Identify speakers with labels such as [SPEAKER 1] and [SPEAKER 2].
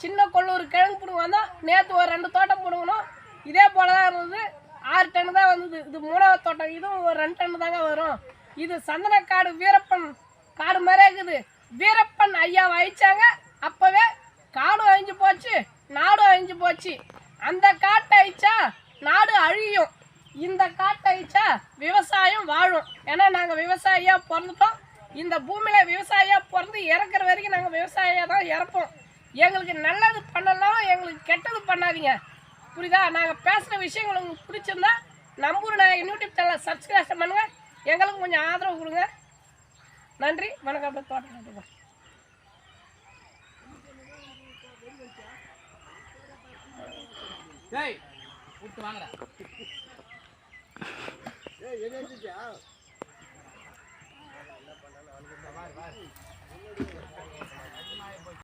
[SPEAKER 1] சின்ன கொள்ளூர் கிழங்கு பிடுங்க வந்தோம். நேற்று ஒரு 2 தோட்டம் பிடுங்கணும். இதே போல தான் இருந்தது. 6 டன் தான் வந்தது. இது 3வது தோட்டம். இதுவும் ஒரு 2 டன் தாங்க வரும். இது சந்தனக்காடு வீரப்பன் காடு மாதிரியே இருக்குது. வீரப்பன் ஐயா அழிச்சாங்க. அப்போவே காடும் அழிஞ்சு போச்சு, நாடும் அழிஞ்சு போச்சு. அந்த காட்டை அழிச்சா நாடு அழியும், இந்த காட்டை அழிச்சா விவசாயம் வாழும். ஏன்னா நாங்கள் விவசாயியாக பிறந்துட்டோம். இந்த பூமியில் விவசாயியாக பிறந்து இறக்குற வரைக்கும் நாங்கள் விவசாயியாக தான் இறப்போம். எங்களுக்கு நல்லது பண்ணலாம், எங்களுக்கு கெட்டது பண்ணாதீங்க, புரியுதா? நாங்கள் பேசுகிற விஷயங்கள் உங்களுக்கு பிடிச்சிருந்தா நம்பூர் நாயகன் யூடியூப் சேனலை சப்ஸ்கிரைப் பண்ணுங்கள். எங்களுக்கு கொஞ்சம் ஆதரவு கொடுங்க. நன்றி, வணக்கம். அப்படியே தோட்டம் கட்டுங்க.
[SPEAKER 2] டேய் கூட்டு வாங்கடா.
[SPEAKER 3] ஏய் என்ன செஞ்சா?
[SPEAKER 2] என்ன பண்ணானே அவனுக்கு இந்த வாரி